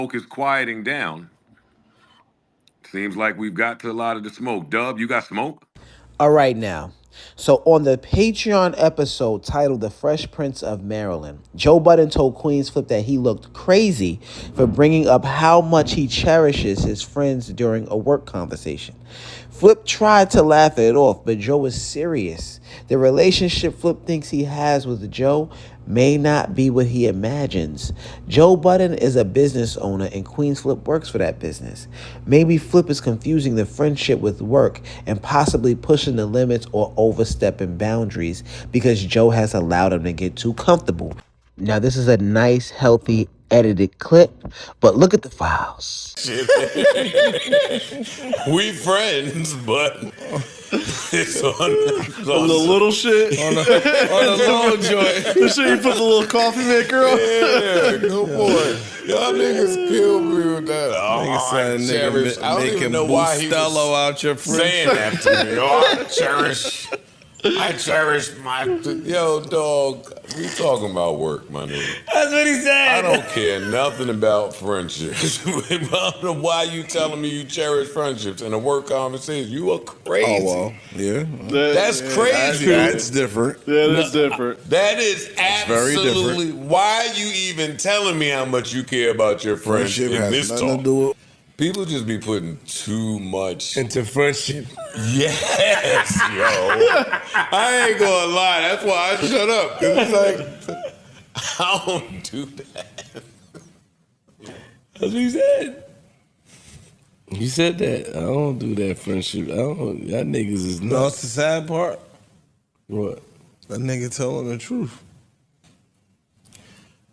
smoke is quieting down. Seems like we've got to a lot of the smoke. Dub, you got smoke? All right, now. So on the Patreon episode titled The Fresh Prince of Maryland, Joe Budden told QueenzFlip that he looked crazy for bringing up how much he cherishes his friends during a work conversation. Flip tried to laugh it off, but Joe was serious. The relationship Flip thinks he has with Joe may not be what he imagines. Joe Budden is a business owner and QueenzFlip works for that business. Maybe Flip is confusing the friendship with work and possibly pushing the limits or overstepping boundaries because Joe has allowed him to get too comfortable. Now, this is a nice, healthy, edited clip, but look at the files. We friends, but it's on the little shit on the long joint. The shit you put the little coffee maker on. Yeah, good boy. Y'all niggas killed me with that. I don't even know why he was out your saying that to me. I cherish my... Yo, dog, we talking about work, my nigga. That's what he said. I don't care nothing about friendships. I don't know why you telling me you cherish friendships in a work conversation. You are crazy. Oh, well, yeah. That's crazy. That's different. Yeah, that's different. That is absolutely... very different. Why are you even telling me how much you care about your friends Friendship in has this nothing talk? to do with People just be putting too much... into friendship. Yes, yo. I ain't gonna lie. That's why I shut up. 'Cause it's like, I don't do that. That's what he said. He said that. I don't do that friendship. I don't. Y'all niggas is nuts. No, it's the sad part. What? That nigga telling the truth.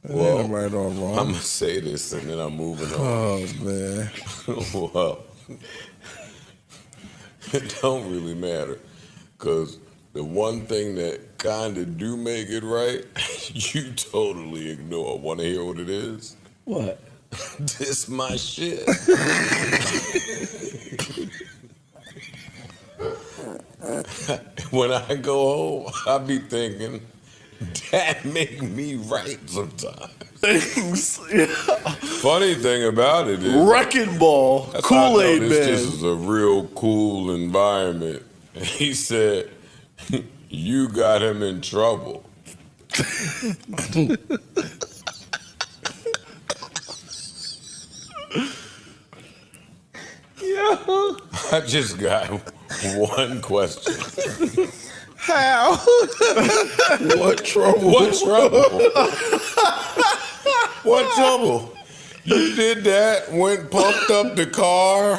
That Well, ain't right or wrong. I'm gonna say this and then I'm moving on. Oh, man. Well, it don't really matter. Because the one thing that kind of do make it right, you totally ignore. Want to hear what it is? What? This my shit. When I go home, I be thinking, that make me right sometimes. Funny thing about it is, Wrecking Ball, Kool-Aid Man. This is a real cool environment. He said, you got him in trouble. Yeah. I just got one question. How? What trouble? What trouble? What trouble? You did that, went pumped up the car,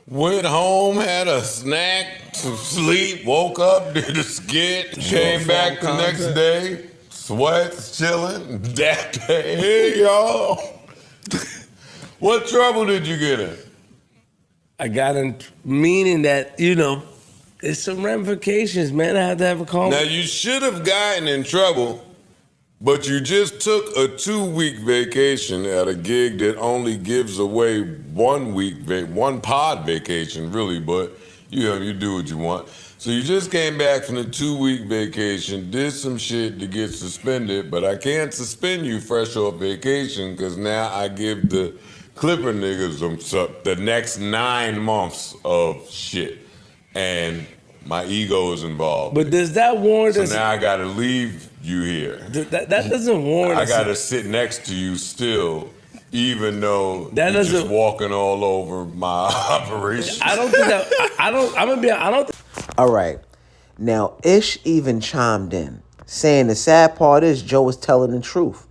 went home, had a snack, some sleep, woke up, did a skit, came back the next day, sweats, chilling, that day. Hey, y'all. What trouble did you get in? I got in, meaning that, you know, it's some ramifications, man. I had to have a call. Now, you should have gotten in trouble, but you just took a 2-week vacation at a gig that only gives away 1 week, one pod vacation, really, but you do what you want. So you just came back from the 2-week vacation, did some shit to get suspended, but I can't suspend you fresh off vacation because now I give the Clipper niggas the next 9 months of shit. And my ego is involved. But does that warrant So us? now I gotta leave you here. That doesn't warrant I us. gotta sit next to you still, even though That you're just doesn't- walking all over my operation. I don't think that. I don't. I'm gonna be. I don't. All right. Now, Ish even chimed in, saying the sad part is Joe was telling the truth.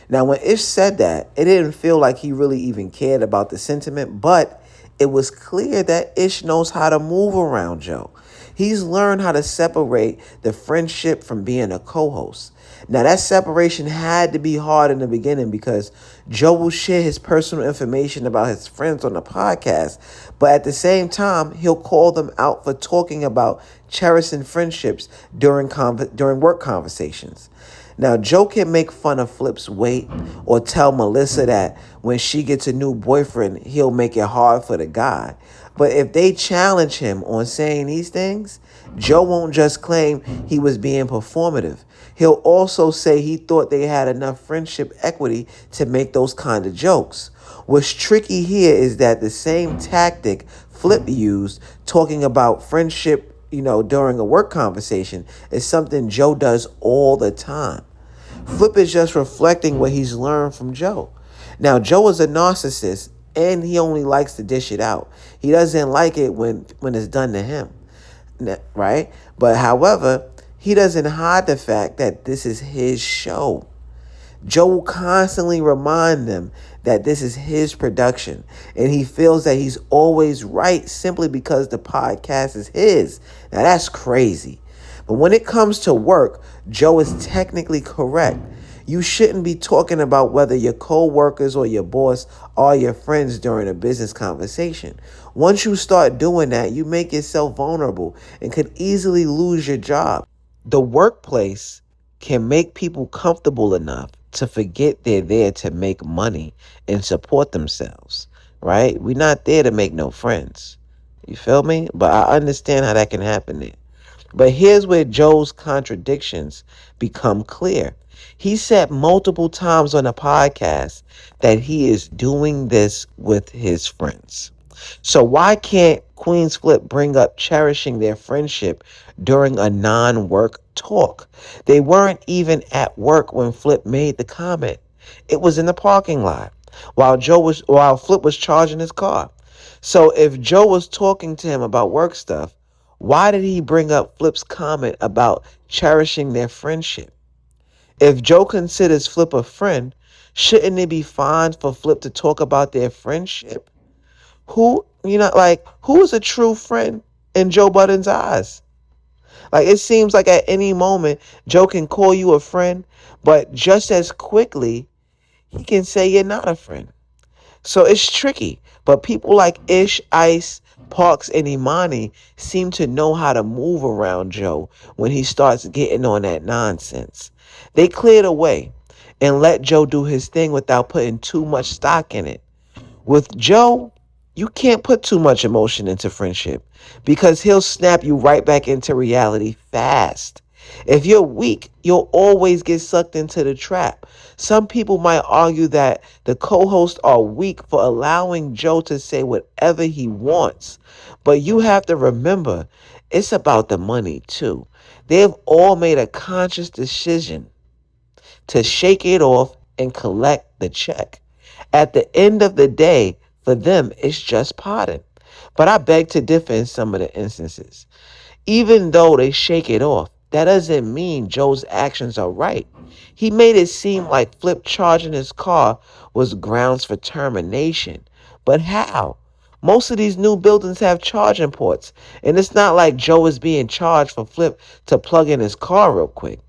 Now, when Ish said that, it didn't feel like he really even cared about the sentiment, but it was clear that Ish knows how to move around Joe. He's learned how to separate the friendship from being a co-host. Now, that separation had to be hard in the beginning because Joe will share his personal information about his friends on the podcast, but at the same time, he'll call them out for talking about cherishing friendships during work conversations. Now, Joe can make fun of Flip's weight or tell Melissa that when she gets a new boyfriend, he'll make it hard for the guy. But if they challenge him on saying these things, Joe won't just claim he was being performative. He'll also say he thought they had enough friendship equity to make those kind of jokes. What's tricky here is that the same tactic Flip used, talking about friendship, during a work conversation, is something Joe does all the time. Flip is just reflecting what he's learned from Joe. Now, Joe is a narcissist and he only likes to dish it out. He doesn't like it when it's done to him, right? But however, he doesn't hide the fact that this is his show. Joe will constantly remind them that this is his production and he feels that he's always right simply because the podcast is his. Now that's crazy. But when it comes to work, Joe is technically correct. You shouldn't be talking about whether your co-workers or your boss are your friends during a business conversation. Once you start doing that, you make yourself vulnerable and could easily lose your job. The workplace can make people comfortable enough to forget they're there to make money and support themselves, right? We're not there to make no friends. You feel me? But I understand how that can happen there. But here's where Joe's contradictions become clear. He said multiple times on the podcast that he is doing this with his friends. So why can't QueenzFlip bring up cherishing their friendship during a non-work talk? They weren't even at work when Flip made the comment. It was in the parking lot while Flip was charging his car. So if Joe was talking to him about work stuff, why did he bring up Flip's comment about cherishing their friendship? If Joe considers Flip a friend, shouldn't it be fine for Flip to talk about their friendship? Who is a true friend in Joe Budden's eyes? Like, it seems like at any moment, Joe can call you a friend, but just as quickly, he can say you're not a friend. So it's tricky, but people like Ish, Ice, Parks, and Imani seem to know how to move around Joe when he starts getting on that nonsense. They clear the way and let Joe do his thing without putting too much stock in it. With Joe, you can't put too much emotion into friendship because he'll snap you right back into reality fast. If you're weak, you'll always get sucked into the trap. Some people might argue that the co-hosts are weak for allowing Joe to say whatever he wants. But you have to remember, it's about the money too. They've all made a conscious decision to shake it off and collect the check. At the end of the day, for them, it's just potting. But I beg to differ in some of the instances. Even though they shake it off, that doesn't mean Joe's actions are right. He made it seem like Flip charging his car was grounds for termination. But how? Most of these new buildings have charging ports, and it's not like Joe is being charged for Flip to plug in his car real quick.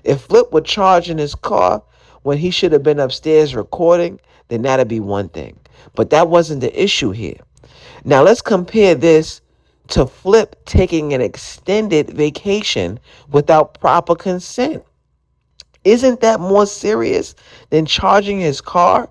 If Flip were charging his car when he should have been upstairs recording, then that'd be one thing. But that wasn't the issue here. Now let's compare this to Flip taking an extended vacation without proper consent. Isn't that more serious than charging his car?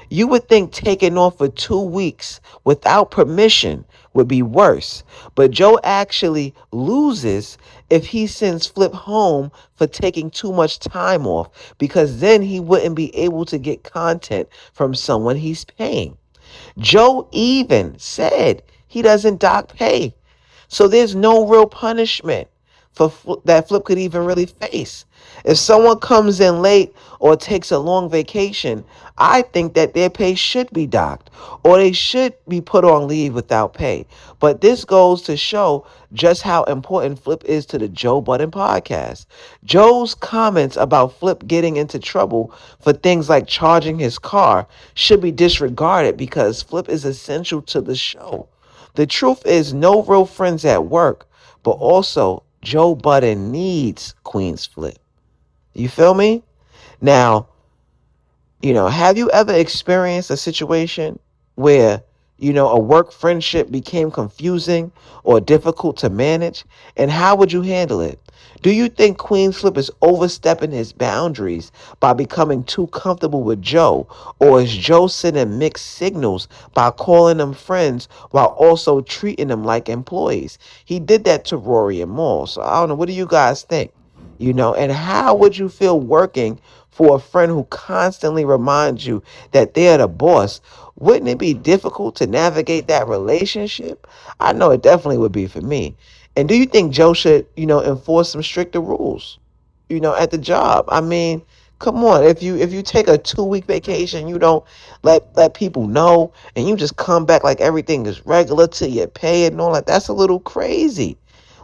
You would think taking off for 2 weeks without permission would be worse. But Joe actually loses if he sends Flip home for taking too much time off, because then he wouldn't be able to get content from someone he's paying. Joe even said he doesn't dock pay. So there's no real punishment that Flip could even really face. If someone comes in late or takes a long vacation, I think that their pay should be docked or they should be put on leave without pay. But this goes to show just how important Flip is to the Joe Budden podcast. Joe's comments about Flip getting into trouble for things like charging his car should be disregarded because Flip is essential to the show. The truth is, no real friends at work, but also Joe Budden needs QueenzFlip. You feel me? Now, have you ever experienced a situation where, a work friendship became confusing or difficult to manage? And how would you handle it? Do you think QueenzFlip is overstepping his boundaries by becoming too comfortable with Joe? Or is Joe sending mixed signals by calling them friends while also treating them like employees? He did that to Rory and Maul. So I don't know. What do you guys think? And how would you feel working for a friend who constantly reminds you that they're the boss, wouldn't it be difficult to navigate that relationship? I know it definitely would be for me. And do you think Joe should, enforce some stricter rules, at the job? I mean, come on. If you take a 2 week vacation, you don't let people know, and you just come back like everything is regular till you pay it and all that. That's a little crazy.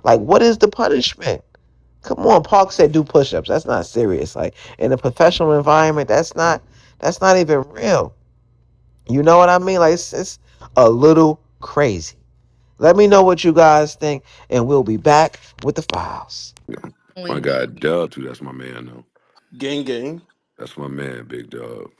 Like, what is the punishment? Come on, Park said do push-ups. That's not serious. Like in a professional environment, that's not even real. You know what I mean? Like it's a little crazy. Let me know what you guys think, and we'll be back with the files. My guy Dub too. That's my man though. Gang gang. That's my man, Big Dub.